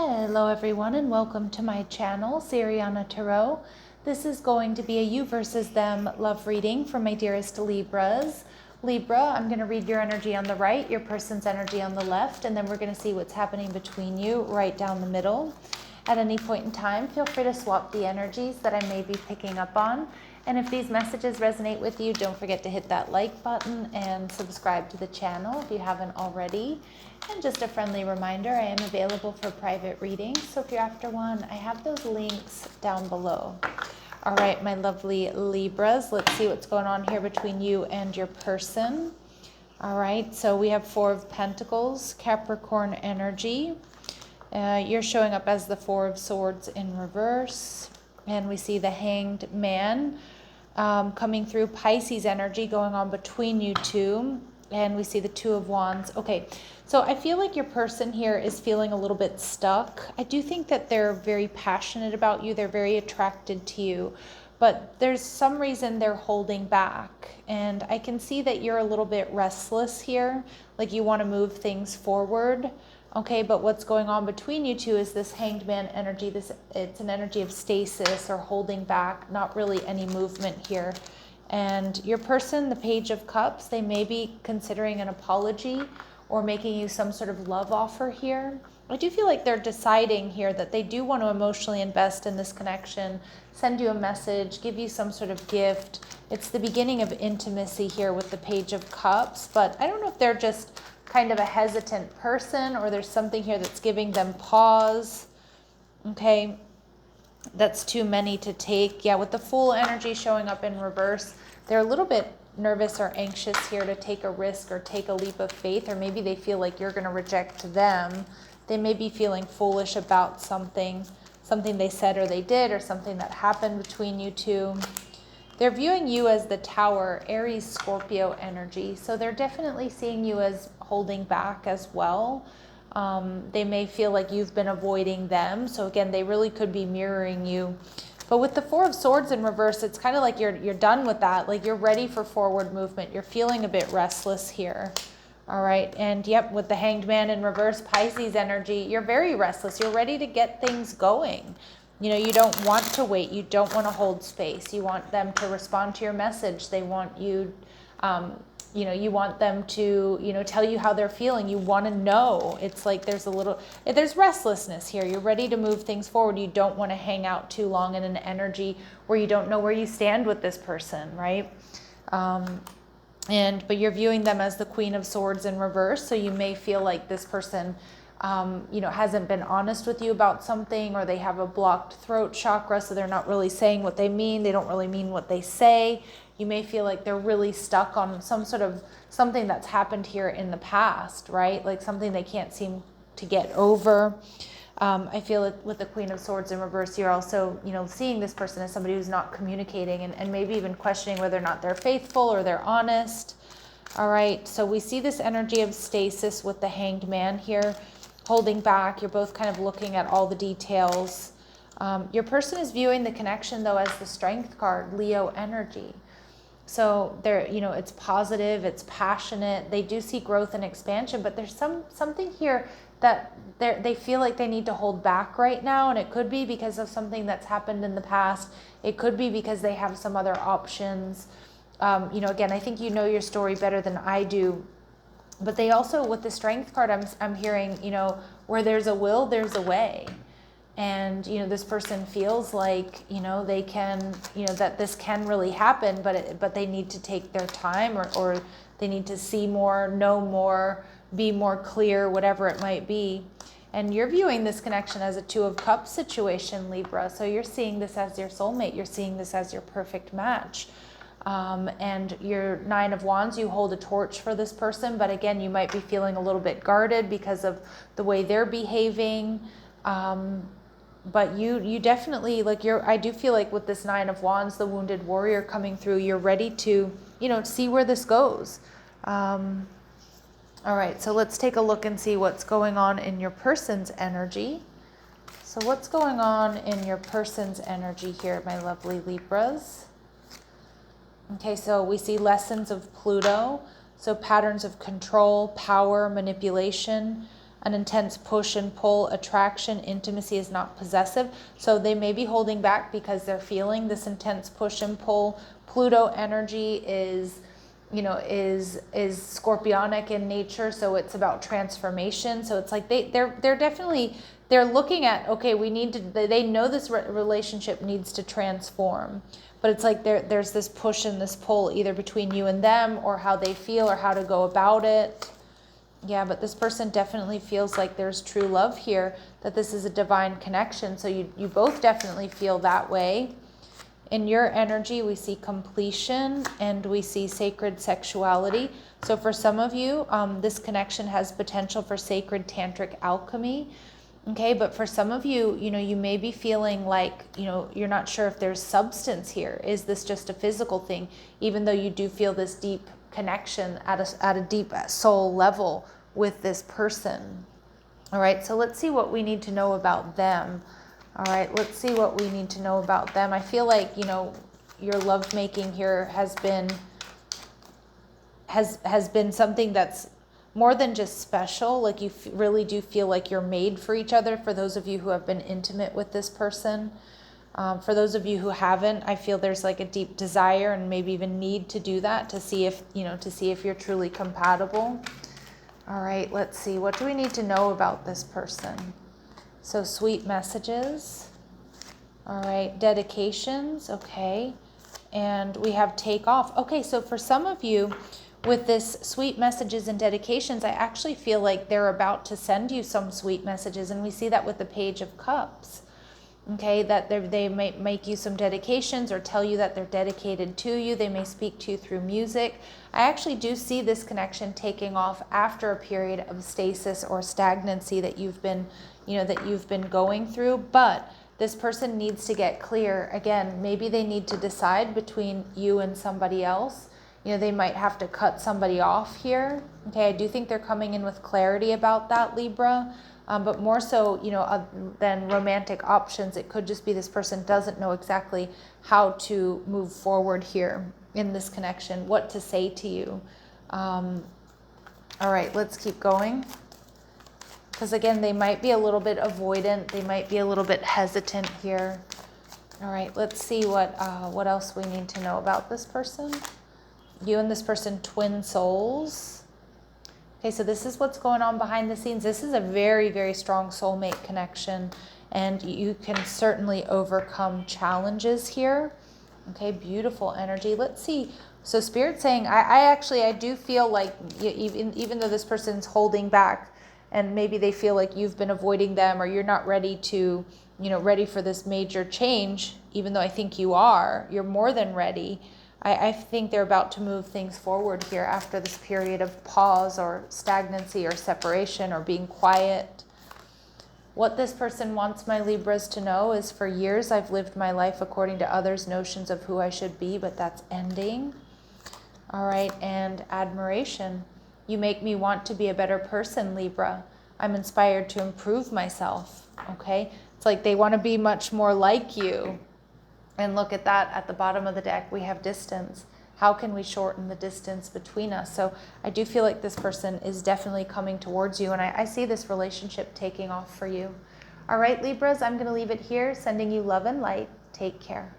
Hello everyone and welcome to my channel, Siriana Tarot. This is going to be a you versus them love reading for my dearest Libras. Libra, I'm going to read your energy on the right, your person's energy on the left, and then we're going to see what's happening between you right down the middle. At any point in time, feel free to swap the energies that I may be picking up on. And if these messages resonate with you, don't forget to hit that like button and subscribe to the channel if you haven't already. And just a friendly reminder, I am available for private readings, so if you're after one, I have those links down below. All right, my lovely Libras, let's see what's going on here between you and your person. All right, so we have Four of Pentacles, Capricorn energy. You're showing up as the Four of Swords in reverse. And we see the Hanged Man coming through, Pisces energy going on between you two. And we see the Two of Wands. Okay, so I feel like your person here is feeling a little bit stuck. I do think that they're very passionate about you. They're very attracted to you. But there's some reason they're holding back. And I can see that you're a little bit restless here. Like you want to move things forward. Okay, but what's going on between you two is this Hanged Man energy. It's an energy of stasis or holding back, not really any movement here. And your person, the Page of Cups, they may be considering an apology or making you some sort of love offer here. I do feel like they're deciding here that they do want to emotionally invest in this connection, send you a message, give you some sort of gift. It's the beginning of intimacy here with the Page of Cups, but I don't know if they're just kind of a hesitant person or there's something here that's giving them pause. Okay, that's too many to take. Yeah, with the Fool energy showing up in reverse, they're a little bit nervous or anxious here to take a risk or take a leap of faith, or maybe they feel like you're going to reject them. They may be feeling foolish about something they said or they did, or something that happened between you two. They're viewing you as the Tower, Aries, Scorpio energy. So they're definitely seeing you as holding back as well. They may feel like you've been avoiding them. So again, they really could be mirroring you. But with the Four of Swords in reverse, it's kind of like you're done with that. Like you're ready for forward movement. You're feeling a bit restless here. All right. And yep, with the Hanged Man in reverse, Pisces energy, you're very restless. You're ready to get things going. You know, you don't want to wait. You don't want to hold space. You want them to respond to your message. They want you, you want them to, tell you how they're feeling. You want to know. It's like there's restlessness here. You're ready to move things forward. You don't want to hang out too long in an energy where you don't know where you stand with this person, right? But you're viewing them as the Queen of Swords in reverse. So you may feel like this person hasn't been honest with you about something, or they have a blocked throat chakra, so they're not really saying what they mean. They don't really mean what they say. You may feel like they're really stuck on something that's happened here in the past, right? Like something they can't seem to get over. I feel like with the Queen of Swords in reverse, you're also, seeing this person as somebody who's not communicating and maybe even questioning whether or not they're faithful or they're honest. All right, so we see this energy of stasis with the Hanged Man here, holding back. You're both kind of looking at all the details. Your person is viewing the connection though as the Strength card, Leo energy. So they're, it's positive, it's passionate. They do see growth and expansion, but there's something here that they feel like they need to hold back right now. And it could be because of something that's happened in the past. It could be because they have some other options. Again, I think you know your story better than I do. But they also, with the Strength card, I'm hearing, where there's a will, there's a way. And, this person feels like, they can, that this can really happen, but they need to take their time, or they need to see more, know more, be more clear, whatever it might be. And you're viewing this connection as a Two of Cups situation, Libra. So you're seeing this as your soulmate. You're seeing this as your perfect match. And your Nine of Wands, you hold a torch for this person, but again, you might be feeling a little bit guarded because of the way they're behaving. But you definitely, I do feel like with this Nine of Wands, the wounded warrior coming through, you're ready to, see where this goes. All right, so let's take a look and see what's going on in your person's energy. So what's going on in your person's energy here, my lovely Libras? Okay, so we see lessons of Pluto, so patterns of control, power, manipulation. an intense push and pull attraction. Intimacy is not possessive. So they may be holding back because they're feeling this intense push and pull. Pluto energy is, you know, is scorpionic in nature, so it's about transformation. So it's like they're definitely, they're looking at, okay, we need to, they know this relationship needs to transform, but it's like there's this push and this pull either between you and them, or how they feel, or how to go about it. Yeah, but this person definitely feels like there's true love here, that this is a divine connection. So you both definitely feel that way. In your energy, we see completion and we see sacred sexuality. So for some of you, this connection has potential for sacred tantric alchemy. Okay, but for some of you, you know, you may be feeling like, you know, you're not sure if there's substance here. Is this just a physical thing? Even though you do feel this deep connection at a deep soul level with this person. All right, so let's see what we need to know about them. All right, let's see what we need to know about them. I feel like, you know, your lovemaking here has been something that's more than just special. Like you really do feel like you're made for each other, for those of you who have been intimate with this person. For those of you who haven't, I feel there's like a deep desire and maybe even need to do that to see if, you know, to see if you're truly compatible. All right, let's see. What do we need to know about this person? So sweet messages. All right, dedications. Okay. And we have take off. Okay, so for some of you with this sweet messages and dedications, I actually feel like they're about to send you some sweet messages. And we see that with the Page of Cups. Okay, that they may make you some dedications or tell you that they're dedicated to you. They may speak to you through music. I actually do see this connection taking off after a period of stasis or stagnancy that you've been, you know, that you've been going through. But this person needs to get clear. Again, maybe they need to decide between you and somebody else. You know, they might have to cut somebody off here. Okay, I do think they're coming in with clarity about that, Libra. But more so, you know, than romantic options, it could just be this person doesn't know exactly how to move forward here in this connection, what to say to you. All right, let's keep going. Because again, they might be a little bit avoidant. They might be a little bit hesitant here. All right, let's see what else we need to know about this person. You and this person, twin souls. Okay, so this is what's going on behind the scenes. This is a very, very strong soulmate connection, and you can certainly overcome challenges here. Okay, beautiful energy. Let's see. So Spirit's saying, I do feel like even though this person's holding back, and maybe they feel like you've been avoiding them, or you're not ready to, you know, ready for this major change, even though I think you are, you're more than ready. I think they're about to move things forward here after this period of pause or stagnancy or separation or being quiet. What this person wants my Libras to know is, for years I've lived my life according to others' notions of who I should be, but that's ending. All right, and admiration. You make me want to be a better person, Libra. I'm inspired to improve myself, okay? It's like they want to be much more like you. And look at that, at the bottom of the deck, we have distance. How can we shorten the distance between us? So I do feel like this person is definitely coming towards you, and I see this relationship taking off for you. All right, Libras, I'm going to leave it here, sending you love and light. Take care.